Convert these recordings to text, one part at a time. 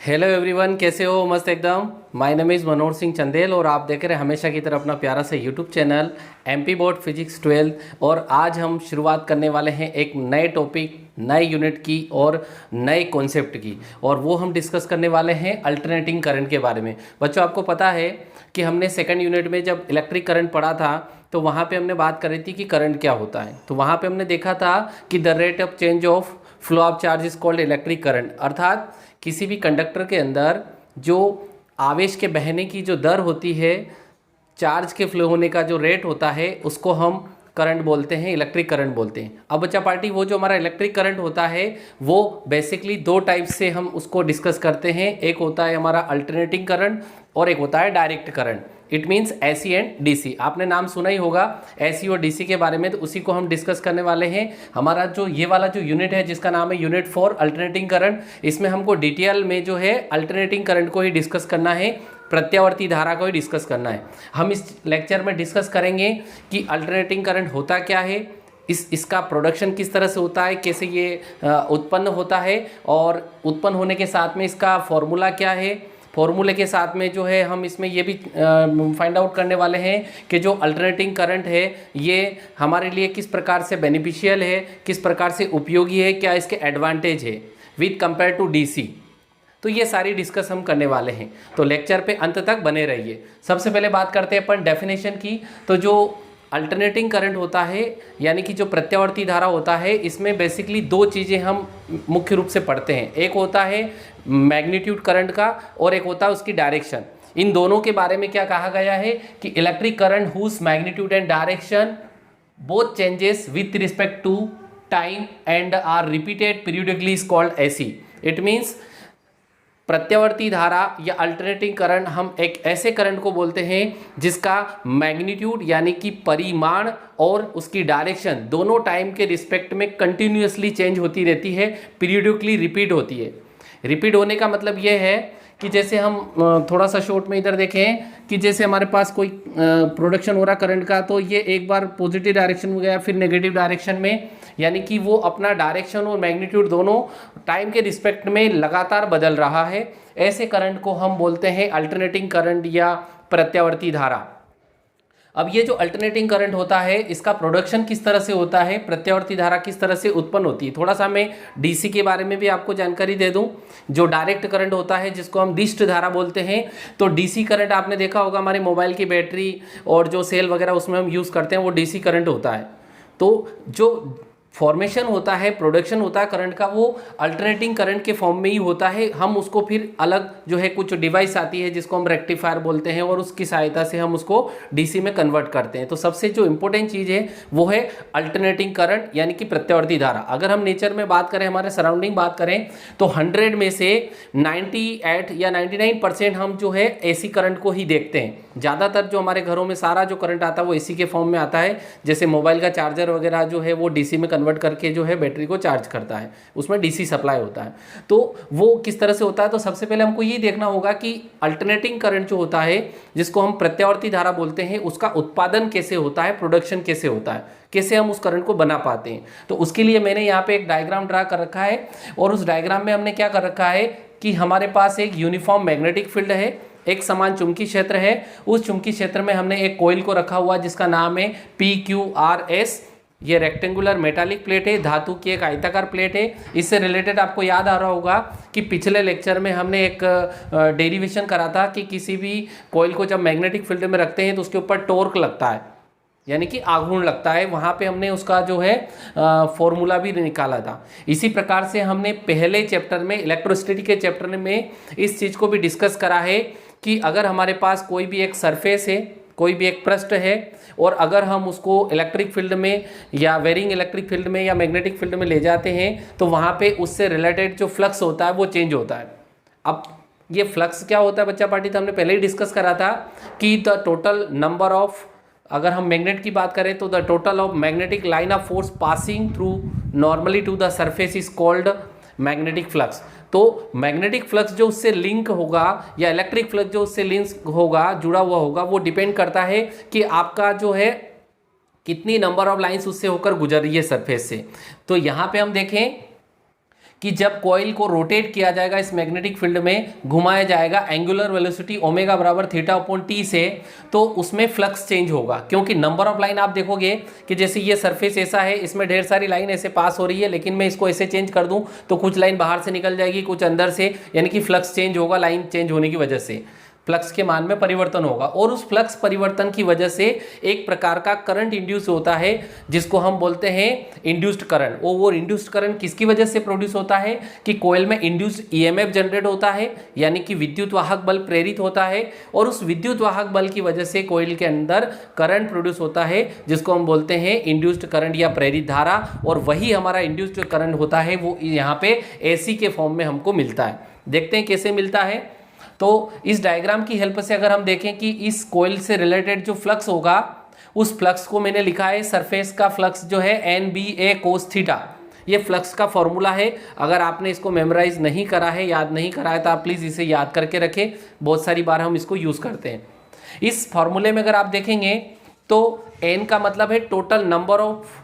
Hello everyone, कैसे हो? मस्त एकदम। My name is Manohar Singh Chandel और आप देख रहे हैं हमेशा की तरह अपना प्यारा सा YouTube channel MP board physics 12। और आज हम शुरुआत करने वाले हैं एक नए टॉपिक, नए यूनिट की और नए कॉन्सेप्ट की। और वो हम डिस्कस करने वाले हैं अल्टरनेटिंग करंट के बारे में। बच्चों, आपको पता है कि हमने सेकंड यूनिट में जब इलेक्ट्रिक करंट पढ़ा था तो वहाँ पे हमने बात करी थी कि करंट क्या होता है। तो वहाँ पे हमने देखा था कि the rate of change of flow of charge is called electric current. अर्थात किसी भी कंडक्टर के अंदर जो आवेश के बहने की जो दर होती है, चार्ज के फ्लो होने का जो रेट होता है, उसको हम करंट बोलते हैं, इलेक्ट्रिक करंट बोलते हैं। अब बच्चा पार्टी, वो जो हमारा इलेक्ट्रिक करंट होता है वो बेसिकली दो टाइप से हम उसको डिस्कस करते हैं। एक होता है हमारा अल्टरनेटिंग करंट और एक होता है direct current. It means AC and DC. आपने नाम सुना ही होगा एसी और डीसी के बारे में, तो उसी को हम डिस्कस करने वाले हैं। हमारा जो ये वाला जो यूनिट है जिसका नाम है यूनिट फॉर अल्टरनेटिंग करंट, इसमें हमको डिटेल में जो है अल्टरनेटिंग करंट को ही डिस्कस करना है, प्रत्यावर्ती धारा को ही डिस्कस करना है। हम इस लेक्चर में डिस्कस करेंगे कि अल्टरनेटिंग करंट होता क्या है, इसका प्रोडक्शन किस तरह से होता है, कैसे ये उत्पन्न होता है, और उत्पन्न होने के साथ में इसका फॉर्मूला क्या है। फॉर्मूले के साथ में जो है हम इसमें ये भी फाइंड आउट करने वाले हैं कि जो अल्टरनेटिंग करंट है ये हमारे लिए किस प्रकार से बेनिफिशियल है, किस प्रकार से उपयोगी है, क्या इसके एडवांटेज है विद कंपेयर टू डीसी। तो ये सारी डिस्कस हम करने वाले हैं, तो लेक्चर पे अंत तक बने रहिए। सबसे पहले बात करते हैं अपन डेफिनेशन की। तो जो अल्टरनेटिंग करंट होता है यानी कि जो प्रत्यावर्ती धारा होता है, इसमें बेसिकली दो चीज़ें हम मुख्य रूप से पढ़ते हैं। एक होता है मैग्नीट्यूड करंट का और एक होता है उसकी डायरेक्शन। इन दोनों के बारे में क्या कहा गया है कि electric current whose magnitude and direction both changes with respect to time and are repeated periodically is called AC. It means प्रत्यावर्ती धारा या अल्टरनेटिंग करंट हम एक ऐसे करंट को बोलते हैं जिसका मैग्नीट्यूड यानी कि परिमाण और उसकी डायरेक्शन दोनों टाइम के रिस्पेक्ट में कंटिन्यूअसली चेंज होती रहती है, पीरियडिकली रिपीट होती है। रिपीट होने का मतलब ये है कि जैसे हम थोड़ा सा शॉर्ट में इधर देखें कि जैसे हमारे पास कोई प्रोडक्शन हो रहा करंट का, तो ये एक बार पॉजिटिव डायरेक्शन में गया फिर नेगेटिव डायरेक्शन में, यानी कि वो अपना डायरेक्शन और मैग्नीट्यूड दोनों टाइम के रिस्पेक्ट में लगातार बदल रहा है। ऐसे करंट को हम बोलते हैं अल्टरनेटिंग करंट या प्रत्यावर्ती धारा। अब ये जो अल्टरनेटिंग करंट होता है इसका प्रोडक्शन किस तरह से होता है, प्रत्यावर्ती धारा किस तरह से उत्पन्न होती है, थोड़ा सा मैं डीसी के बारे में भी आपको जानकारी दे दूं। जो डायरेक्ट करंट होता है जिसको हम डिस्ट धारा बोलते हैं, तो डीसी करंट आपने देखा होगा हमारे मोबाइल की बैटरी और जो सेल वगैरह उसमें हम यूज़ करते हैं वो डीसी करंट होता है। तो जो फॉर्मेशन होता है, प्रोडक्शन होता है करंट का, वो अल्टरनेटिंग करंट के फॉर्म में ही होता है। हम उसको फिर अलग जो है कुछ डिवाइस आती है जिसको हम रेक्टिफायर बोलते हैं और उसकी सहायता से हम उसको डीसी में कन्वर्ट करते हैं। तो सबसे जो इंपॉर्टेंट चीज़ है वो है अल्टरनेटिंग करंट यानी कि प्रत्यावर्ती धारा। अगर हम नेचर में बात करें, हमारे सराउंडिंग बात करें, तो 100 में से 98 या 99% हम जो है एसी करंट को ही देखते हैं। ज़्यादातर जो हमारे घरों में सारा जो करंट आता है वो एसी के फॉर्म में आता है। जैसे मोबाइल का चार्जर वगैरह जो है वो डीसी में कन्वर्ट करके जो है बैटरी को चार्ज करता है, उसमें डीसी सप्लाई होता है। तो वो किस तरह से होता है, तो सबसे पहले हमको ये देखना होगा कि अल्टरनेटिंग करंट जो होता है जिसको हम प्रत्यावर्ती धारा बोलते हैं, उसका उत्पादन कैसे होता है, प्रोडक्शन कैसे होता है, कैसे हम उस करंट को बना पाते हैं। तो उसके लिए मैंने यहाँ पे एक डायग्राम ड्रा कर रखा है और उस डायग्राम में हमने क्या कर रखा है कि हमारे पास एक यूनिफॉर्म मैग्नेटिक फील्ड है, एक समान चुंबकीय क्षेत्र है। उस चुंबकीय क्षेत्र में हमने एक कॉइल को रखा हुआ जिसका नाम है PQRS। ये रेक्टेंगुलर मेटालिक प्लेट है, धातु की एक आयताकार प्लेट है। इससे रिलेटेड आपको याद आ रहा होगा कि पिछले लेक्चर में हमने एक डेरिवेशन करा था कि किसी भी कॉइल को जब मैग्नेटिक फील्ड में रखते हैं तो उसके ऊपर टॉर्क लगता है, यानी कि आघूर्ण लगता है। वहाँ पे हमने उसका जो है फॉर्मूला भी निकाला था। इसी प्रकार से हमने पहले चैप्टर में, इलेक्ट्रोस्टैटिक के चैप्टर में, इस चीज़ को भी डिस्कस करा है कि अगर हमारे पास कोई भी एक सरफेस है, कोई भी एक पृष्ठ है, और अगर हम उसको इलेक्ट्रिक फील्ड में या वेरिंग इलेक्ट्रिक फील्ड में या मैग्नेटिक फील्ड में ले जाते हैं तो वहाँ पे उससे रिलेटेड जो फ्लक्स होता है वो चेंज होता है। अब ये फ्लक्स क्या होता है बच्चा पार्टी, तो हमने पहले ही डिस्कस करा था कि द टोटल नंबर ऑफ, अगर हम मैग्नेट की बात करें तो the total of magnetic line of force passing through normally to the surface is called magnetic flux. तो मैग्नेटिक फ्लक्स जो उससे लिंक होगा या इलेक्ट्रिक फ्लक्स जो उससे लिंक होगा, जुड़ा हुआ होगा, वो डिपेंड करता है कि आपका जो है कितनी नंबर ऑफ लाइंस उससे होकर गुजर रही है सरफेस से। तो यहाँ पे हम देखें कि जब कॉइल को रोटेट किया जाएगा, इस मैग्नेटिक फील्ड में घुमाया जाएगा एंगुलर वेलोसिटी ओमेगा बराबर थीटा अपॉन टी से, तो उसमें फ्लक्स चेंज होगा। क्योंकि नंबर ऑफ लाइन आप देखोगे कि जैसे ये सरफेस ऐसा है, इसमें ढेर सारी लाइन ऐसे पास हो रही है, लेकिन मैं इसको ऐसे चेंज कर दूं तो कुछ लाइन बाहर से निकल जाएगी, कुछ अंदर से, यानी कि फ्लक्स चेंज होगा लाइन चेंज होने की वजह से, फ्लक्स के मान में परिवर्तन होगा। और उस फ्लक्स परिवर्तन की वजह से एक प्रकार का करंट इंड्यूस होता है जिसको हम बोलते हैं इंड्यूस्ड करंट। वो इंड्यूस्ड करंट किसकी वजह से प्रोड्यूस होता है कि कोयल में इंड्यूस्ड ईएमएफ जनरेट होता है, यानी कि विद्युत वाहक बल प्रेरित होता है, और उस विद्युत वाहक बल की वजह से कोयल के अंदर करंट प्रोड्यूस होता है जिसको हम बोलते हैं इंड्यूस्ड करंट या प्रेरित धारा। और वही हमारा इंड्यूस्ड करंट होता है, वो यहाँ पे एसी के फॉर्म में हमको मिलता है। देखते हैं कैसे मिलता है। तो इस डायग्राम की हेल्प से अगर हम देखें कि इस कोयल से रिलेटेड जो फ्लक्स होगा, उस फ्लक्स को मैंने लिखा है सरफेस का फ्लक्स जो है NBA कोस थीटा। ये फ्लक्स का फॉर्मूला है। अगर आपने इसको मेमोराइज नहीं करा है, याद नहीं करा है, तो आप प्लीज़ इसे याद करके रखें, बहुत सारी बार हम इसको यूज़ करते हैं। इस फॉर्मूले में अगर आप देखेंगे तो N का मतलब है total number of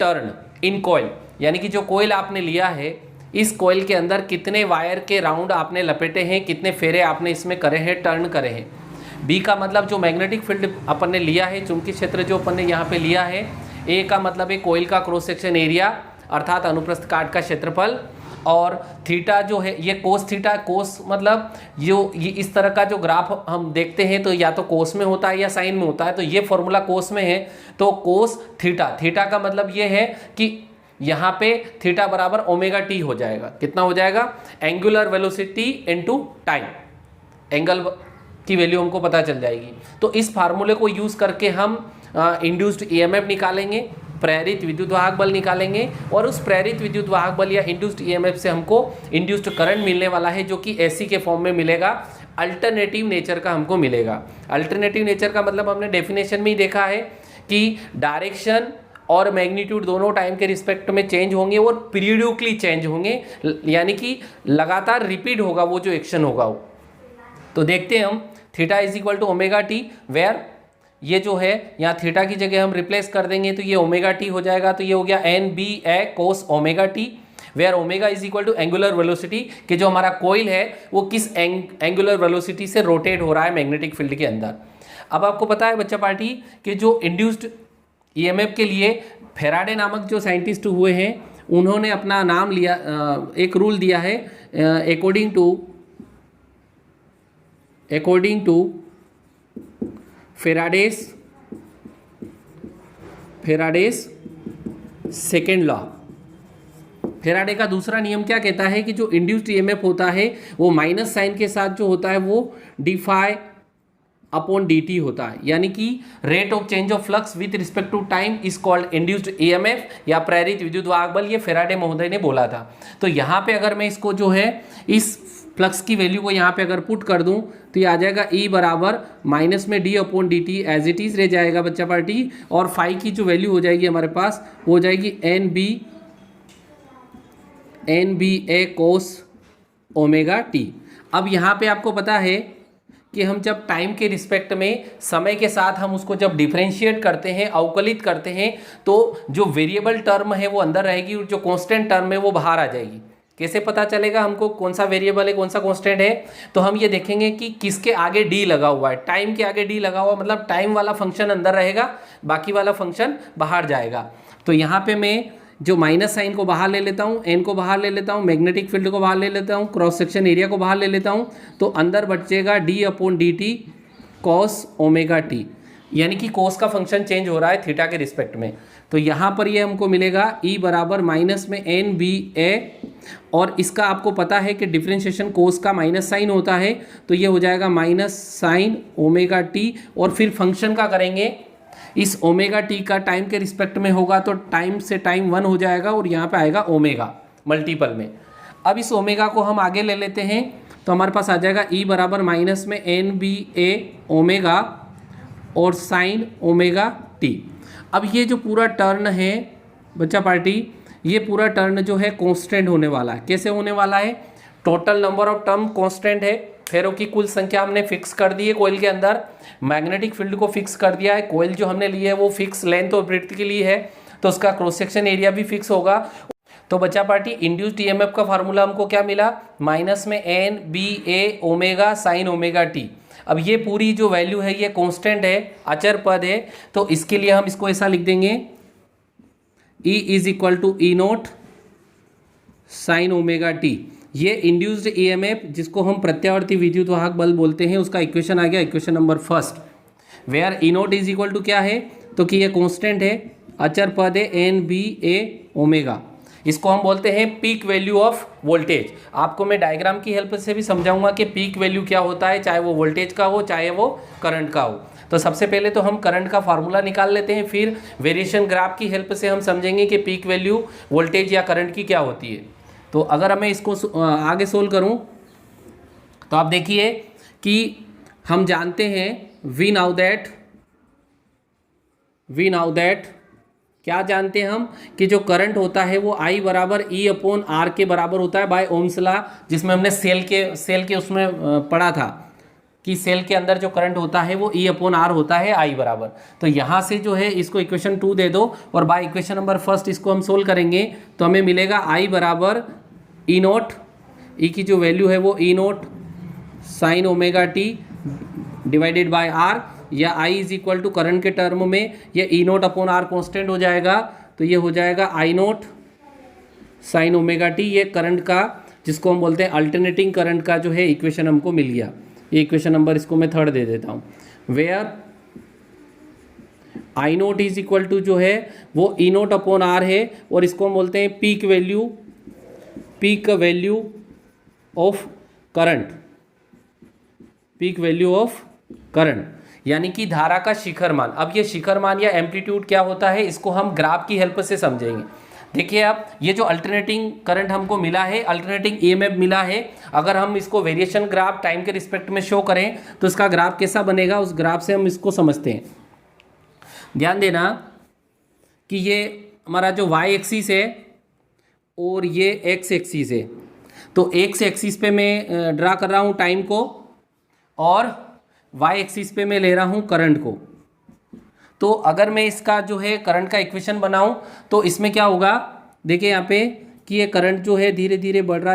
turn in coil, यानी कि जो कोयल आपने लिया है, इस कोयल के अंदर कितने वायर के राउंड आपने लपेटे हैं, कितने फेरे आपने इसमें करे हैं, टर्न करे हैं। बी का मतलब जो मैग्नेटिक फील्ड अपन ने लिया है, चुंबकीय क्षेत्र जो अपन ने यहाँ पे लिया है। ए का मतलब है कोयल का क्रॉस सेक्शन एरिया अर्थात अनुप्रस्थ काट का क्षेत्रफल। और थीटा जो है ये कोस थीटा, कोस मतलब ये इस तरह का जो ग्राफ हम देखते हैं तो या तो कोस में होता है या साइन में होता है, तो ये फॉर्मूला कोस में है, तो कोस थीटा। थीटा का मतलब ये है कि यहाँ पे थीटा बराबर ओमेगा टी हो जाएगा। कितना हो जाएगा? Angular velocity into time, angle की वैल्यू हमको पता चल जाएगी। तो इस फार्मूले को यूज़ करके हम इंड्यूस्ड ईएमएफ निकालेंगे, प्रेरित विद्युत वाहक बल निकालेंगे, और उस प्रेरित विद्युत वाहक बल या इंड्यूस्ड ईएमएफ से हमको इंड्यूस्ड करंट मिलने वाला है, जो कि एसी के फॉर्म में मिलेगा, अल्टरनेटिव नेचर का हमको मिलेगा। अल्टरनेटिव नेचर का मतलब हमने डेफिनेशन में ही देखा है कि डायरेक्शन और मैग्नीट्यूड दोनों टाइम के रिस्पेक्ट में चेंज होंगे और पीरियडिकली चेंज होंगे, यानी कि लगातार रिपीट होगा वो जो एक्शन होगा वो। तो देखते हैं हम theta is equal to omega t, where ये जो है यहाँ थीटा की जगह हम रिप्लेस कर देंगे तो ये ओमेगा टी हो जाएगा। तो ये हो गया NBA cos omega t, where omega is equal to angular velocity, कि जो हमारा कोयल है वो किस एंगुलर वेलोसिटी से रोटेट हो रहा है मैग्नेटिक फील्ड के अंदर। अब आपको पता है बच्चा पार्टी कि जो इंड्यूस्ड ईएमएफ के लिए फेराडे नामक जो साइंटिस्ट हुए हैं, उन्होंने अपना नाम लिया, एक रूल दिया है, according to Faraday's second law. Faraday का दूसरा नियम क्या कहता है कि जो इंड्यूस्ड ईएमएफ होता है वो माइनस साइन के साथ जो होता है वो डी∅ अपॉन dt होता है, यानी कि rate of change of flux with respect to time is called induced EMF या प्रेरित विद्युत वाहक बल। ये फेराडे महोदय ने बोला था। तो यहाँ पे अगर मैं इसको जो है इस फ्लक्स की वैल्यू को यहाँ पे अगर पुट कर दूँ तो ये आ जाएगा E बराबर माइनस में d upon dt as it is रह जाएगा बच्चा पार्टी, और फाई की जो वैल्यू हो जाएगी हमारे पास वो हो जाएगी NBA कोस ओमेगा टी। अब यहाँ पे आपको पता है कि हम जब टाइम के रिस्पेक्ट में समय के साथ हम उसको जब डिफरेंशिएट करते हैं, अवकलित करते हैं, तो जो वेरिएबल टर्म है वो अंदर रहेगी और जो कांस्टेंट टर्म है वो बाहर आ जाएगी। कैसे पता चलेगा हमको कौन सा वेरिएबल है कौन सा कांस्टेंट है? तो हम ये देखेंगे कि किसके आगे डी लगा हुआ है। टाइम के आगे डी लगा हुआ मतलब टाइम वाला फंक्शन अंदर रहेगा, बाकी वाला फंक्शन बाहर जाएगा। तो यहाँ पे मैं जो माइनस साइन को बाहर ले लेता हूँ, एन को बाहर ले लेता हूँ, मैग्नेटिक फील्ड को बाहर ले लेता हूँ, क्रॉस सेक्शन एरिया को बाहर ले लेता हूँ, तो अंदर बचेगा d upon dt cos omega T, यानी कि कोस का फंक्शन चेंज हो रहा है थीटा के रिस्पेक्ट में। तो यहाँ पर ये हमको मिलेगा E बराबर माइनस में NBA, और इसका आपको पता है कि डिफरेंशिएशन कोस का माइनस साइन होता है, तो ये हो जाएगा माइनस साइन ओमेगा टी, और फिर फंक्शन का करेंगे इस ओमेगा टी का टाइम के रिस्पेक्ट में होगा तो टाइम से टाइम 1 हो जाएगा और यहाँ पे आएगा ओमेगा मल्टीपल में। अब इस ओमेगा को हम आगे ले लेते हैं तो हमारे पास आ जाएगा E बराबर माइनस में NBA ओमेगा और साइन ओमेगा टी। अब ये जो पूरा टर्न है बच्चा पार्टी, ये पूरा टर्न जो है कांस्टेंट होने वाला है। कैसे होने वाला है? Total number of term constant है, फेरों की कुल संख्या हमने फिक्स कर दी है कोयल के अंदर, मैग्नेटिक फील्ड को फिक्स कर दिया है, कोयल जो हमने ली है वो फिक्स लेंथ और ब्रेड्थ के लिए है, तो उसका क्रॉस सेक्शन एरिया भी फिक्स होगा। तो बच्चा पार्टी इंड्यूस्ड ईएमएफ का फार्मूला हमको क्या मिला, माइनस में एन बी ए ओमेगा साइन ओमेगा टी। अब ये पूरी जो वैल्यू है ये कांस्टेंट है, अचर पद है, तो इसके लिए हम इसको ऐसा लिख देंगे E is equal to E naught sine omega T. ये इंड्यूस्ड ईएमएफ जिसको हम प्रत्यावर्ती विद्युत वाहक बल बोलते हैं उसका इक्वेशन आ गया, equation number first, where E naught is equal to क्या है, तो कि ये कांस्टेंट है, अचर पद है एन बी ए ओमेगा। इसको हम बोलते हैं पीक वैल्यू ऑफ वोल्टेज। आपको मैं डायग्राम की हेल्प से भी समझाऊंगा कि पीक वैल्यू क्या होता है, चाहे वो वोल्टेज का हो चाहे वो करंट का हो। तो सबसे पहले तो हम करंट का फार्मूला निकाल लेते हैं, फिर वेरिएशन ग्राफ की हेल्प से हम समझेंगे कि पीक वैल्यू वोल्टेज या करंट की क्या होती है। तो अगर मैं इसको आगे सोल्व करूं तो आप देखिए कि हम जानते हैं वी नाउ दैट क्या जानते हैं हम कि जो करंट होता है वो I बराबर E अपॉन R के बराबर होता है बाय ओम्स लॉ, जिसमें हमने सेल के उसमें पढ़ा था कि सेल के अंदर जो करंट होता है वो E अपॉन R होता है I बराबर। तो यहाँ से जो है इसको इक्वेशन 2 दे दो और बाय इक्वेशन नंबर फर्स्ट इसको हम सोल्व करेंगे तो हमें मिलेगा I बराबर ई नोट, ई की जो वैल्यू है वो E naught sine omega T divided by R, या I is equal to current के टर्म में ये E naught upon R constant हो जाएगा, तो ये हो जाएगा I naught sine omega T. ये करंट का जिसको हम बोलते हैं अल्टरनेटिंग करंट का जो है इक्वेशन हमको मिल गया। ये इक्वेशन नंबर इसको मैं थर्ड दे देता हूँ, where I naught is equal to जो है वो ई नोट अपॉन आर है और इसको हम बोलते हैं पीक वैल्यू ऑफ करंट, यानी कि धारा का शिखर मान। अब ये शिखर मान या एम्पलीट्यूड क्या होता है इसको हम ग्राफ की हेल्प से समझेंगे। देखिए आप, ये जो अल्टरनेटिंग करंट हमको मिला है, अल्टरनेटिंग ईएमएफ मिला है, अगर हम इसको वेरिएशन ग्राफ टाइम के रिस्पेक्ट में शो करें तो इसका ग्राफ कैसा बनेगा, उस ग्राफ से हम इसको समझते हैं। ध्यान देना कि ये हमारा जो वाई एक्सिस है और ये एक्स एक्सिस है, तो एक्स एक्सिस पे मैं ड्रा कर रहा हूँ टाइम को और वाई एक्सिस पे मैं ले रहा हूँ करंट को। तो अगर मैं इसका जो है करंट का इक्वेशन बनाऊँ तो इसमें क्या होगा, देखिए यहाँ पे कि ये करंट जो है धीरे धीरे बढ़ रहा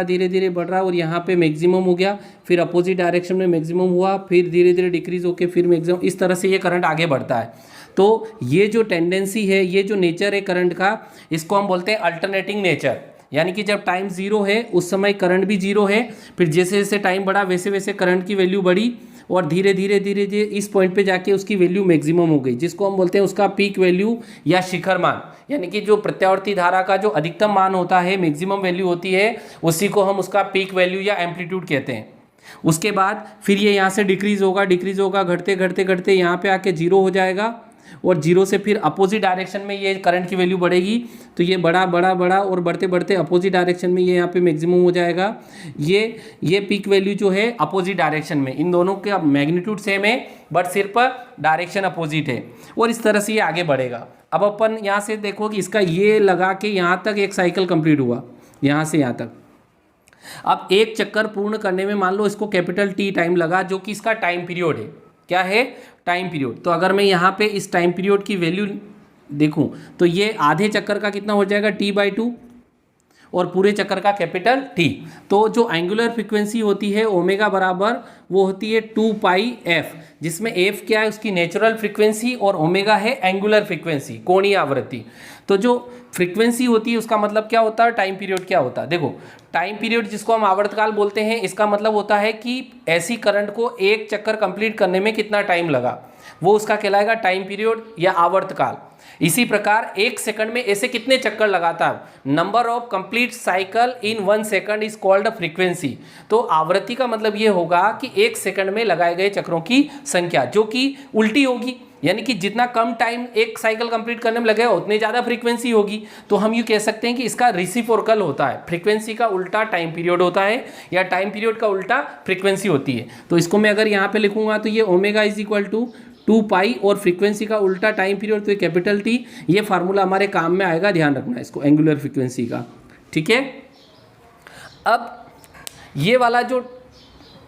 है और यहाँ पे मैक्सिमम हो गया, फिर अपोजिट डायरेक्शन में मैक्सिमम हुआ, फिर धीरे धीरे डिक्रीज होके फिर मैक्सिमम, इस तरह से ये करंट आगे बढ़ता है। तो ये जो टेंडेंसी है, ये जो नेचर है करंट का, इसको हम बोलते हैं अल्टरनेटिंग नेचर। यानी कि जब टाइम जीरो है उस समय करंट भी जीरो है, फिर जैसे जैसे टाइम बढ़ा वैसे वैसे करंट की वैल्यू बढ़ी और धीरे धीरे इस पॉइंट पे जाके उसकी वैल्यू मैक्सिमम हो गई, जिसको हम बोलते हैं उसका पीक वैल्यू या शिखर मान। यानी कि जो प्रत्यावर्ती धारा का जो अधिकतम मान होता है, मैक्सिमम वैल्यू होती है, उसी को हम उसका पीक वैल्यू या एम्पलीट्यूड कहते हैं। उसके बाद फिर ये यहाँ से डिक्रीज होगा, घटते यहाँ पे आके जीरो हो जाएगा और जीरो से फिर अपोजिट डायरेक्शन में ये करंट की वैल्यू बढ़ेगी, तो ये बड़ा और बढ़ते अपोजिट डायरेक्शन में ये यहाँ पे मैक्सिमम हो जाएगा। ये पीक वैल्यू जो है अपोजिट डायरेक्शन में, इन दोनों का मैग्नीट्यूड सेम है बट सिर्फ डायरेक्शन अपोजिट है, और इस तरह से ये आगे बढ़ेगा। अब अपन यहाँ से देखो कि इसका ये लगा के यहाँ तक एक साइकिल कंप्लीट हुआ, यहाँ से यहाँ तक। अब एक चक्कर पूर्ण करने में मान लो इसको कैपिटल टी टाइम लगा, जो कि इसका टाइम पीरियड है। क्या है? Time period. तो अगर मैं यहाँ पे इस टाइम पीरियड की वैल्यू देखूँ तो ये आधे चक्कर का कितना हो जाएगा, t/2, और पूरे चक्कर का कैपिटल T। तो जो एंगुलर फ्रीक्वेंसी होती है ओमेगा बराबर वो होती है 2πf, जिसमें f क्या है, उसकी नेचुरल फ्रीक्वेंसी, और ओमेगा है एंगुलर फ्रीक्वेंसी, कोणीय आवृत्ति। तो जो फ्रीक्वेंसी होती है उसका मतलब क्या होता है, टाइम पीरियड क्या होता है। देखो, टाइम पीरियड जिसको हम आवर्तकाल बोलते हैं, इसका मतलब होता है कि ऐसी करंट को एक चक्कर कंप्लीट करने में कितना टाइम लगा, वो उसका कहलाएगा टाइम पीरियड या आवर्तकाल। इसी प्रकार एक सेकंड में ऐसे कितने चक्कर लगाता है, number of complete cycle in 1 second is called frequency. तो आवृत्ति का मतलब ये होगा कि एक सेकंड में लगाए गए चक्रों की संख्या, जो कि उल्टी होगी, यानी कि जितना कम टाइम एक साइकिल कंप्लीट करने में लगेगा उतनी ज़्यादा फ्रीक्वेंसी होगी। तो हम ये कह सकते हैं कि इसका रेसिप्रोकल होता है, फ्रीक्वेंसी का उल्टा टाइम पीरियड होता है या टाइम पीरियड का उल्टा फ्रीक्वेंसी होती है। तो इसको मैं अगर यहाँ पे लिखूंगा तो ये ओमेगा इज इक्वल टू 2π और फ्रीक्वेंसी का उल्टा टाइम पीरियड तो कैपिटल T। ये फार्मूला हमारे काम में आएगा, ध्यान रखना इसको, एंगुलर फ्रीक्वेंसी का। ठीक है, अब ये वाला जो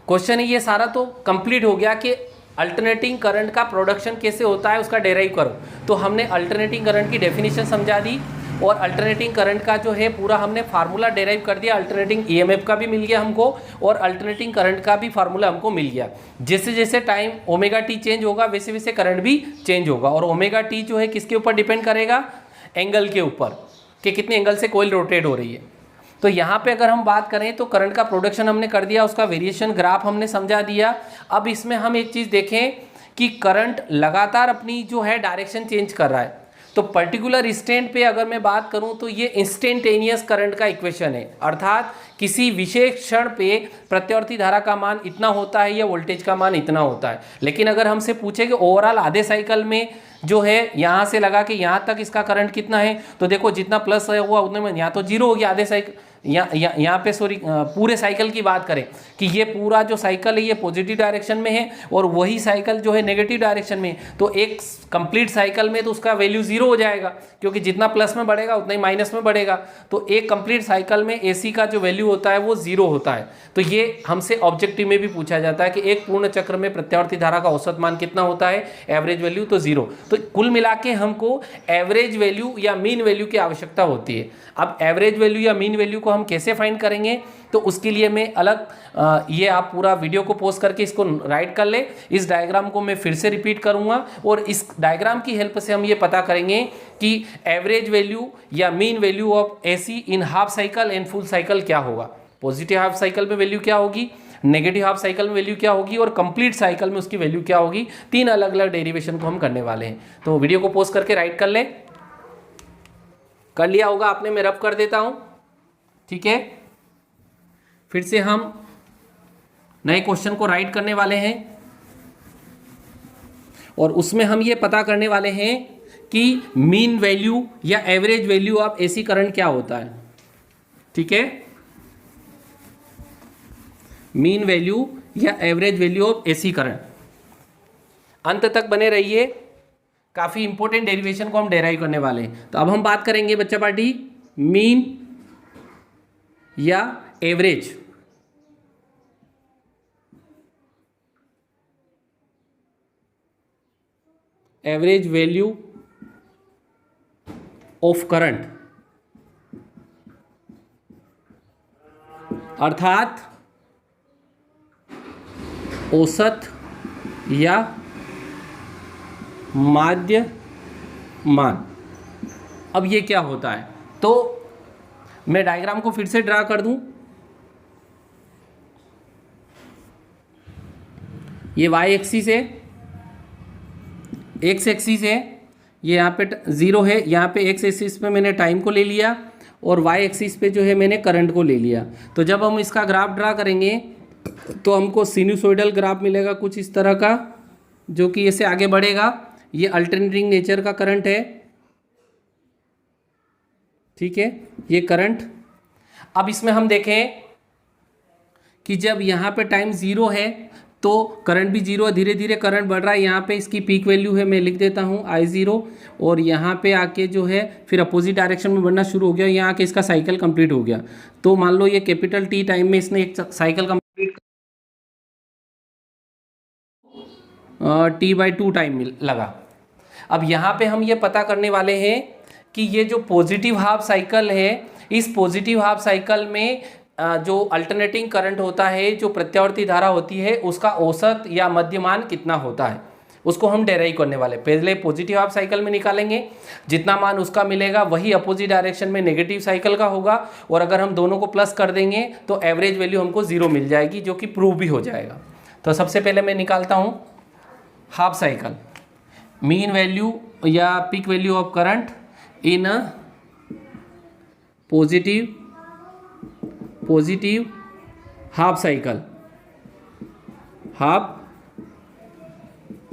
क्वेश्चन है ये सारा तो कंप्लीट हो गया कि अल्टरनेटिंग करंट का प्रोडक्शन कैसे होता है, उसका डेराइव करो। तो हमने अल्टरनेटिंग करंट की डेफिनेशन समझा दी, और अल्टरनेटिंग करंट का जो है पूरा हमने फार्मूला डेराइव कर दिया, अल्टरनेटिंग ईएमएफ का भी मिल गया हमको और अल्टरनेटिंग करंट का भी फार्मूला हमको मिल गया। जैसे जैसे टाइम ओमेगा टी चेंज होगा वैसे वैसे करंट भी चेंज होगा, और ओमेगा टी जो है किसके ऊपर डिपेंड करेगा, एंगल के ऊपर, कि कितने एंगल से कॉइल रोटेट हो रही है। तो यहाँ पे अगर हम बात करें तो करंट का प्रोडक्शन हमने कर दिया, उसका वेरिएशन ग्राफ हमने समझा दिया। अब इसमें हम एक चीज़ देखें कि करंट लगातार अपनी जो है डायरेक्शन चेंज कर रहा है। तो पर्टिकुलर इंस्टेंट पे अगर मैं बात करूं तो ये इंस्टेंटेनियस करंट का इक्वेशन है, अर्थात किसी विशेष क्षण पे प्रत्यावर्ती धारा का मान इतना होता है या वोल्टेज का मान इतना होता है। लेकिन अगर हमसे पूछे कि ओवरऑल आधे साइकिल में जो है यहाँ से लगा के यहाँ तक इसका करंट कितना है, तो देखो जितना प्लस है हुआ उतने में यहाँ तो जीरो हो गया आधे साइकिल, यहाँ पे सॉरी पूरे साइकिल की बात करें कि ये पूरा जो साइकिल है ये पॉजिटिव डायरेक्शन में है और वही साइकिल जो है नेगेटिव डायरेक्शन में है, तो एक कंप्लीट साइकिल में तो उसका वैल्यू जीरो हो जाएगा, क्योंकि जितना प्लस में बढ़ेगा उतना ही माइनस में बढ़ेगा। तो एक कंप्लीट साइकिल में एसी का जो वैल्यू होता है वो जीरो होता है। तो ये हमसे ऑब्जेक्टिव में भी पूछा जाता है कि एक पूर्ण चक्र में प्रत्यावर्ती धारा का औसत मान कितना होता है, एवरेज वैल्यू, तो जीरो। तो कुल मिला के हमको एवरेज वैल्यू या मीन वैल्यू की आवश्यकता होती है। अब एवरेज वैल्यू या मीन वैल्यू को हम कैसे फाइंड करेंगे, तो उसके लिए मैं अलग ये आप पूरा वीडियो को पॉज करके इसको राइट कर ले। इस डायग्राम को मैं फिर से रिपीट करूंगा और इस डायग्राम की हेल्प से हम ये पता करेंगे कि एवरेज वैल्यू या mean value of AC in half cycle and full cycle क्या होगा। पॉजिटिव हाफ साइकिल में वैल्यू क्या होगी, नेगेटिव हाफ साइकिल में वैल्यू क्या होगी और कंप्लीट साइकिल में उसकी वैल्यू क्या होगी। तीन अलग अलग डेरिवेशन को हम करने वाले हैं। तो वीडियो को पॉज करके राइट कर ले। कर लिया होगा आपने, मैं रब कर देता हूं, ठीक है। फिर से हम नए क्वेश्चन को राइट करने वाले हैं और उसमें हम ये पता करने वाले हैं कि मीन वैल्यू या average value of AC current क्या होता है, ठीक है। मीन वैल्यू या average value of AC current, अंत तक बने रहिए, काफी इंपॉर्टेंट डेरिवेशन को हम डेराइव करने वाले हैं। तो अब हम बात करेंगे बच्चा पार्टी मीन या एवरेज वैल्यू ऑफ करंट, अर्थात औसत या माध्य मान। अब ये क्या होता है, तो मैं डायग्राम को फिर से ड्रा कर दूं। ये वाई एक्सिस है, एक्स एक्सिस है, ये यहाँ पे जीरो है, यहाँ पे एक्स एक्सिस पे मैंने टाइम को ले लिया और वाई एक्सिस पे जो है मैंने करंट को ले लिया। तो जब हम इसका ग्राफ ड्रा करेंगे तो हमको सिनुसोइडल ग्राफ मिलेगा कुछ इस तरह का, जो कि ऐसे आगे बढ़ेगा। ये अल्टरनेटिंग नेचर का करंट है, ठीक है, ये करंट। अब इसमें हम देखें कि जब यहाँ पे टाइम जीरो है तो करंट भी जीरो है, धीरे धीरे करंट बढ़ रहा है। यहाँ पे इसकी पीक वैल्यू है, मैं लिख देता हूँ I0, और यहाँ पे आके जो है फिर अपोजिट डायरेक्शन में बढ़ना शुरू हो गया। यहाँ आके इसका साइकिल कंप्लीट हो गया। तो मान लो ये कैपिटल T टाइम में इसने एक साइकिल कंप्लीट T/2 टाइम लगा। अब यहाँ पे हम ये पता करने वाले हैं कि ये जो पॉजिटिव हाफ साइकिल है, इस पॉजिटिव हाफ साइकिल में जो अल्टरनेटिंग करंट होता है, जो प्रत्यावर्ती धारा होती है, उसका औसत या मध्यमान कितना होता है, उसको हम डेराइव करने वाले। पहले पॉजिटिव हाफ साइकिल में निकालेंगे, जितना मान उसका मिलेगा वही अपोजिट डायरेक्शन में नेगेटिव साइकिल का होगा, और अगर हम दोनों को प्लस कर देंगे तो एवरेज वैल्यू हमको जीरो मिल जाएगी, जो कि प्रूव भी हो जाएगा। तो सबसे पहले मैं निकालता हूँ हाफ साइकिल, मीन वैल्यू या peak value of current in positive half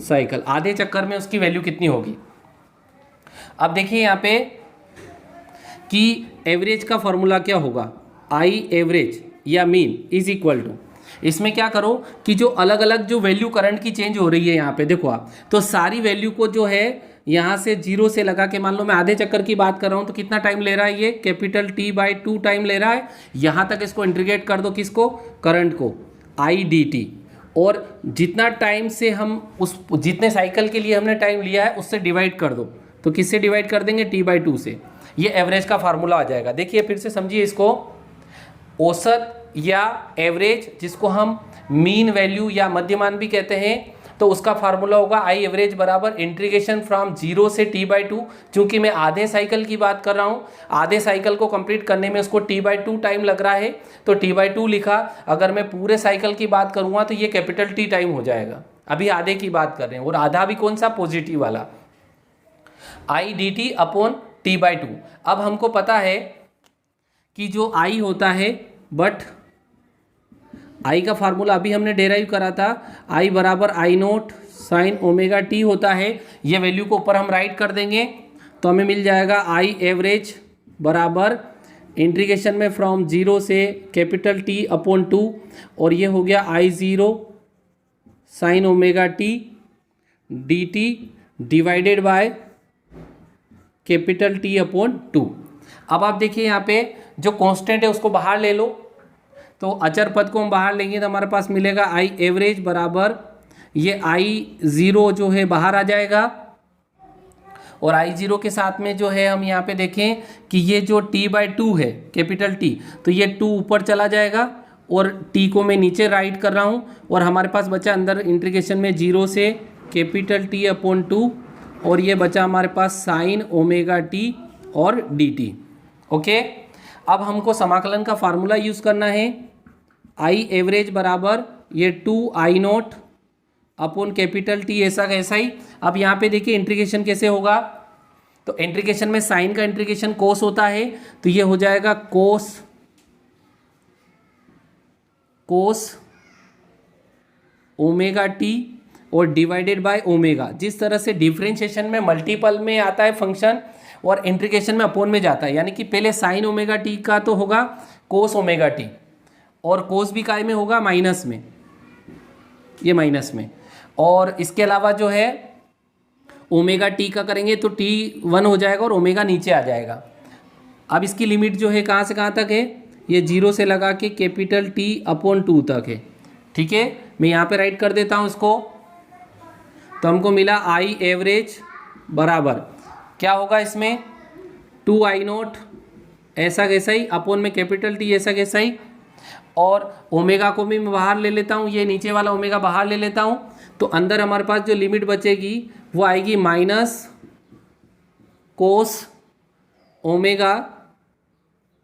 cycle, आधे चक्कर में उसकी वैल्यू कितनी होगी। अब देखिए यहाँ पे कि एवरेज का फॉर्मूला क्या होगा, आई एवरेज या मीन इज इक्वल टू, इसमें क्या करो कि जो अलग अलग जो वैल्यू करंट की चेंज हो रही है यहाँ पे देखो आप, तो सारी वैल्यू को जो है यहाँ से जीरो से लगा के, मान लो मैं आधे चक्कर की बात कर रहा हूँ तो कितना टाइम ले रहा है, ये कैपिटल T/2 टाइम ले रहा है। यहाँ तक इसको इंटीग्रेट कर दो, किसको, करंट को, I/dt, और जितना टाइम से हम उस जितने साइकिल के लिए हमने टाइम लिया है उससे डिवाइड कर दो। तो किससे डिवाइड कर देंगे, T/2 से। ये एवरेज का फार्मूला आ जाएगा। देखिए फिर से समझिए इसको, औसत या एवरेज जिसको हम मीन वैल्यू या मध्यमान भी कहते हैं, तो उसका फार्मूला होगा आई एवरेज बराबर इंटीग्रेशन फ्रॉम 0 से t/2। चूंकि मैं आधे साइकिल की बात कर रहा हूँ, आधे साइकिल को कंप्लीट करने में उसको t/2 टाइम लग रहा है, तो t/2 लिखा। अगर मैं पूरे साइकिल की बात करूँगा तो ये कैपिटल T टाइम हो जाएगा। अभी आधे की बात कर रहे हैं, और आधा भी कौन सा, पॉजिटिव वाला, आई dt अपॉन t/2। अब हमको पता है कि जो आई होता है, बट आई का फार्मूला अभी हमने डेराइव करा था, आई बराबर आई नोट साइन ओमेगा टी होता है। ये वैल्यू को ऊपर हम राइट कर देंगे तो हमें मिल जाएगा आई एवरेज बराबर इंटीग्रेशन में फ्रॉम 0 से कैपिटल T अपॉन 2, और ये हो गया I zero sine omega T D T divided by capital T upon 2। अब आप देखिए यहाँ पे जो कांस्टेंट है उसको बाहर ले लो, तो अचर पद को हम बाहर लेंगे तो हमारे पास मिलेगा आई एवरेज बराबर ये आई ज़ीरो जो है बाहर आ जाएगा, और आई ज़ीरो के साथ में जो है हम यहाँ पे देखें कि ये जो t/2 है कैपिटल T, तो ये 2 ऊपर चला जाएगा और t को मैं नीचे राइट कर रहा हूँ, और हमारे पास बचा अंदर इंटीग्रेशन में 0 से कैपिटल T अपॉन 2, और ये बचा हमारे पास साइन ओमेगा टी और dt। ओके, अब हमको समाकलन का फार्मूला यूज़ करना है। आई एवरेज बराबर ये 2 आई नोट अपॉन कैपिटल T, ऐसा कैसा ही। अब यहाँ पे देखिए इंटीग्रेशन कैसे होगा, तो इंटीग्रेशन में साइन का इंटीग्रेशन कोस होता है, तो ये हो जाएगा कोस ओमेगा टी और डिवाइडेड बाय ओमेगा। जिस तरह से डिफरेंशिएशन में मल्टीपल में आता है फंक्शन और इंटीग्रेशन में अपोन में जाता है, यानी कि पहले साइन ओमेगा टी का तो होगा कोस ओमेगा टी, और कोस भी काय में होगा, माइनस में, ये माइनस में, और इसके अलावा जो है ओमेगा टी का करेंगे तो टी 1 हो जाएगा और ओमेगा नीचे आ जाएगा। अब इसकी लिमिट जो है कहाँ से कहाँ तक है, ये 0 से लगा के कैपिटल T अपॉन 2 तक है। ठीक है, मैं यहाँ पे राइट कर देता हूँ इसको, तो हमको मिला आई एवरेज बराबर क्या होगा इसमें 2 आई नोट ऐसा कैसा ही अपॉन में कैपिटल T ऐसा कैसा ही, और ओमेगा को भी मैं बाहर ले लेता हूँ, ये नीचे वाला ओमेगा बाहर ले लेता हूँ, तो अंदर हमारे पास जो लिमिट बचेगी वो आएगी माइनस कोस ओमेगा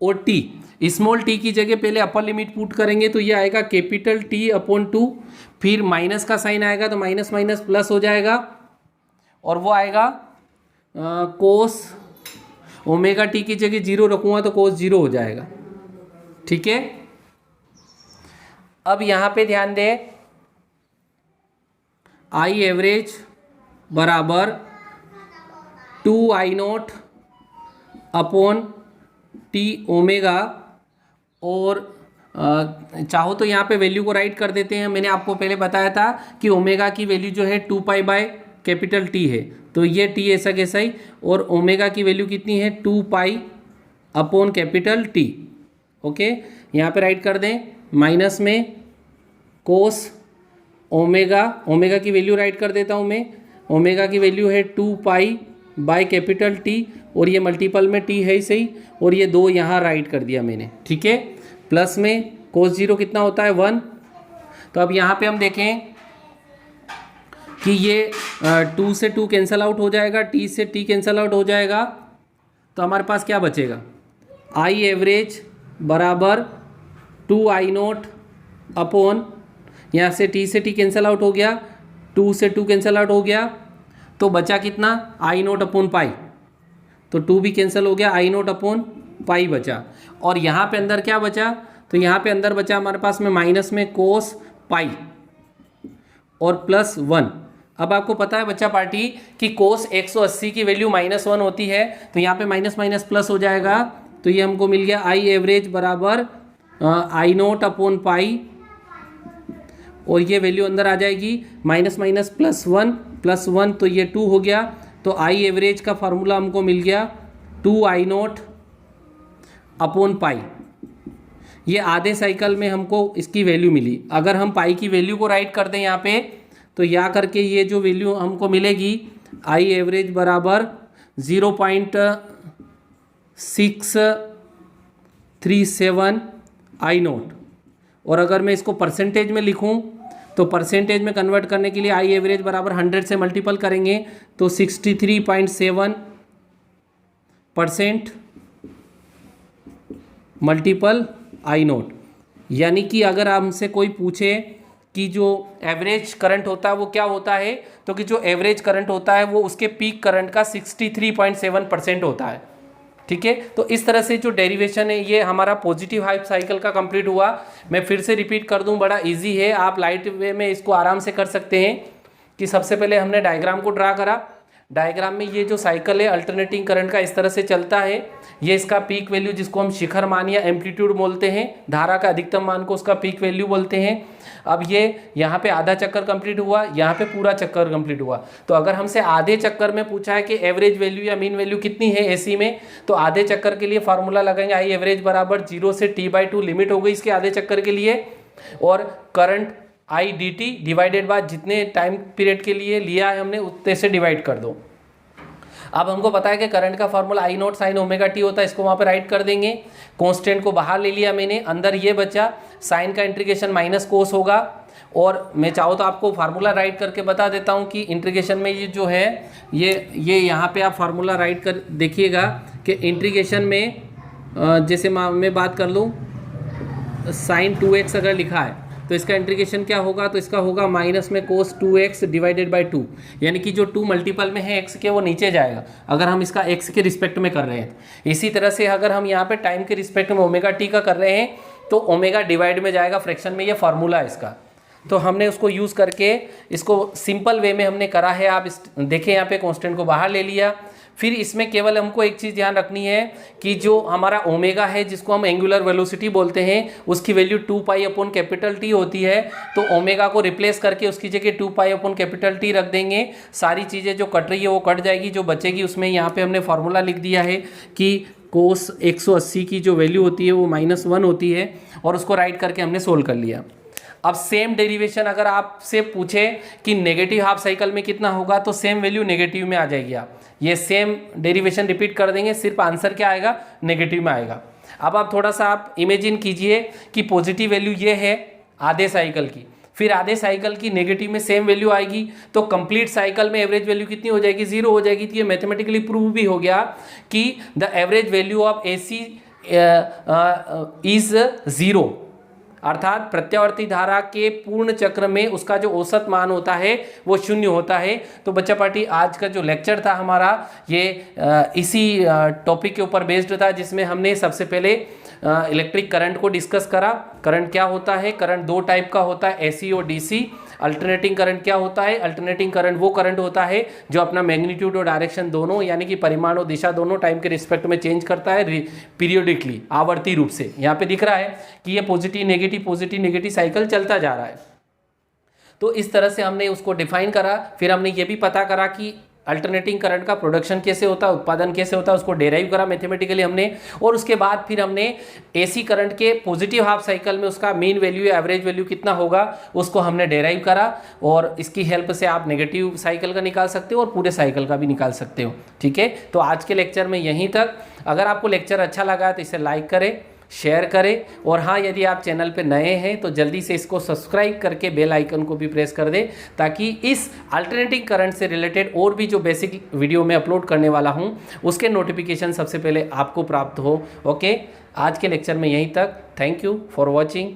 और T। स्मॉल t की जगह पहले अपर लिमिट पुट करेंगे तो ये आएगा कैपिटल T अपॉन 2, फिर माइनस का साइन आएगा तो माइनस माइनस प्लस हो जाएगा, और वो आएगा कोस ओमेगा टी की जगह 0 रखूँगा तो कोस 0 हो जाएगा। ठीक है, अब यहाँ पे ध्यान दें, आई एवरेज बराबर 2 आई नोट अपॉन टी ओमेगा, और चाहो तो यहाँ पे वैल्यू को राइट कर देते हैं। मैंने आपको पहले बताया था कि ओमेगा की वैल्यू जो है 2 पाई बाय कैपिटल T है, तो ये T ऐसा कैसा ही, और ओमेगा की वैल्यू कितनी है 2 pi upon capital T। Okay, यहाँ पे राइट कर दें, माइनस में कोस ओमेगा की वैल्यू राइट कर देता हूँ मैं, ओमेगा की वैल्यू है 2 पाई बाय कैपिटल T, और ये मल्टीपल में T है ही सही, और ये 2 यहाँ राइट कर दिया मैंने। ठीक है, प्लस में कोस 0 कितना होता है 1। तो अब यहाँ पे हम देखें कि ये 2 से 2 कैंसल आउट हो जाएगा, T से T कैंसल आउट हो जाएगा, तो हमारे पास क्या बचेगा, आई एवरेज बराबर 2 आई नोट अपॉन, यहाँ से T से T कैंसल आउट हो गया, 2 से 2 कैंसल आउट हो गया, तो बचा कितना आई नोट अपॉन पाई, तो 2 भी कैंसिल हो गया, आई नोट अपॉन पाई बचा, और यहाँ पे अंदर क्या बचा, तो यहाँ पे अंदर बचा हमारे पास में माइनस में कोस पाई और प्लस 1। अब आपको पता है बच्चा पार्टी कि कोस 180 की वैल्यू -1 होती है, तो यहाँ पे माइनस माइनस प्लस हो जाएगा, तो ये हमको मिल गया आई एवरेज बराबर आई नोट अपॉन पाई, और ये वैल्यू अंदर आ जाएगी माइनस माइनस प्लस 1 तो ये 2 हो गया, तो आई एवरेज का फार्मूला हमको मिल गया 2 आई नोट अपॉन पाई। ये आधे साइकिल में हमको इसकी वैल्यू मिली। अगर हम पाई की वैल्यू को राइट कर दें यहाँ पे, तो या करके ये जो वैल्यू हमको मिलेगी आई एवरेज बराबर 637 आई नोट। और अगर मैं इसको परसेंटेज में लिखूं तो परसेंटेज में कन्वर्ट करने के लिए आई एवरेज बराबर 100 से मल्टीपल करेंगे तो 63.7% मल्टीपल आई नोट। यानी कि अगर हमसे कोई पूछे कि जो एवरेज करंट होता है वो क्या होता है, तो कि जो एवरेज करंट होता है वो उसके पीक करंट का 63.7% होता है। ठीक है, तो इस तरह से जो डेरिवेशन है ये हमारा पॉजिटिव हाफ साइकिल का कंप्लीट हुआ। मैं फिर से रिपीट कर दूं, बड़ा इजी है, आप लाइट वे में इसको आराम से कर सकते हैं। कि सबसे पहले हमने डायग्राम को ड्रा करा। डायग्राम में ये जो साइकिल है अल्टरनेटिंग करंट का इस तरह से चलता है। ये इसका पीक वैल्यू जिसको हम शिखर मान या एम्पलीट्यूड बोलते हैं, धारा का अधिकतम मान को उसका पीक वैल्यू बोलते हैं। अब ये यहाँ पे आधा चक्कर कंप्लीट हुआ, यहाँ पे पूरा चक्कर कंप्लीट हुआ। तो अगर हमसे आधे चक्कर में पूछा है कि एवरेज वैल्यू या मीन वैल्यू कितनी है एसी में, तो आधे चक्कर के लिए फार्मूला लगाएंगे आई एवरेज बराबर 0 से t/2 लिमिट हो गई इसके आधे चक्कर के लिए, और current I D T divided bye जितने टाइम पीरियड के लिए लिया है हमने उतने से डिवाइड कर दो। अब हमको पता है कि करंट का formula I not sign omega T होता है, इसको वहाँ पे राइट कर देंगे। कांस्टेंट को बाहर ले लिया मैंने, अंदर ये बचा, साइन का इंटीग्रेशन माइनस कोस होगा। और मैं चाहो तो आपको फार्मूला राइट करके बता देता हूँ कि इंटीग्रेशन में ये जो है ये यहाँ पे आप फार्मूला राइट कर देखिएगा कि इंटीग्रेशन में जैसे मैं बात कर लूँ साइन 2x अगर लिखा है तो इसका इंटीग्रेशन क्या होगा, तो इसका होगा माइनस में कोस 2x डिवाइडेड बाय 2, यानी कि जो 2 मल्टीपल में है x के वो नीचे जाएगा अगर हम इसका x के रिस्पेक्ट में कर रहे हैं। इसी तरह से अगर हम यहाँ पे टाइम के रिस्पेक्ट में ओमेगा टी का कर रहे हैं तो ओमेगा डिवाइड में जाएगा फ्रैक्शन में, ये फार्मूला है इसका। तो हमने उसको यूज़ करके इसको सिंपल वे में हमने करा है। आप देखें यहाँ पे कांस्टेंट को बाहर ले लिया। फिर इसमें केवल हमको एक चीज़ ध्यान रखनी है कि जो हमारा ओमेगा है जिसको हम एंगुलर वेलोसिटी बोलते हैं उसकी value 2 pi upon capital T होती है। तो ओमेगा को रिप्लेस करके उसकी जगह 2 पाई अपॉन कैपिटल टी रख देंगे। सारी चीज़ें जो कट रही है वो कट जाएगी, जो बचेगी उसमें यहाँ पे हमने फार्मूला लिख दिया है कि कोस 180 की जो वैल्यू होती है वो -1 होती है, और उसको राइट करके हमने सोल्व कर लिया। अब सेम डेरिवेशन अगर आपसे पूछे कि नेगेटिव हाफ साइकिल में कितना होगा तो सेम वैल्यू नेगेटिव में आ जाएगी। आप ये सेम डेरिवेशन रिपीट कर देंगे, सिर्फ आंसर क्या आएगा, नेगेटिव में आएगा। अब आप थोड़ा सा आप इमेजिन कीजिए कि पॉजिटिव वैल्यू ये है आधे साइकिल की, फिर आधे साइकिल की नेगेटिव में सेम वैल्यू आएगी, तो कंप्लीट साइकिल में एवरेज वैल्यू कितनी हो जाएगी, 0 हो जाएगी। तो ये मैथमेटिकली प्रूव भी हो गया कि the average value of AC is 0, अर्थात प्रत्यावर्ती धारा के पूर्ण चक्र में उसका जो औसत मान होता है वो 0 होता है। तो बच्चा पार्टी आज का जो लेक्चर था हमारा ये इसी टॉपिक के ऊपर बेस्ड था, जिसमें हमने सबसे पहले इलेक्ट्रिक करंट को डिस्कस करा। करंट क्या होता है, करंट 2 टाइप का होता है, AC और DC। अल्टरनेटिंग करंट क्या होता है, अल्टरनेटिंग करंट वो करंट होता है जो अपना मैग्नीट्यूड और डायरेक्शन दोनों, यानी कि परिमाण और दिशा दोनों टाइम के रिस्पेक्ट में चेंज करता है पीरियोडिकली, आवर्ती रूप से। यहाँ पे दिख रहा है कि ये पॉजिटिव नेगेटिव साइकिल चलता जा रहा है। तो इस तरह से हमने उसको डिफाइन करा। फिर हमने ये भी पता करा कि अल्टरनेटिंग करंट का प्रोडक्शन कैसे होता है, उत्पादन कैसे होता है, उसको डेराइव करा मैथमेटिकली हमने। और उसके बाद फिर हमने AC करंट के पॉजिटिव हाफ साइकिल में उसका मीन वैल्यू या एवरेज वैल्यू कितना होगा उसको हमने डेराइव करा, और इसकी हेल्प से आप नेगेटिव साइकिल का निकाल सकते हो और पूरे साइकिल का भी निकाल सकते हो। ठीक है, तो आज के लेक्चर में यहीं तक। अगर आपको लेक्चर अच्छा लगा तो इसे लाइक करें, शेयर करें, और हाँ, यदि आप चैनल पे नए हैं तो जल्दी से इसको सब्सक्राइब करके बेल आइकन को भी प्रेस कर दें, ताकि इस अल्टरनेटिंग करंट से रिलेटेड और भी जो बेसिक वीडियो मैं अपलोड करने वाला हूँ उसके नोटिफिकेशन सबसे पहले आपको प्राप्त हो। ओके, आज के लेक्चर में यहीं तक। Thank you for watching.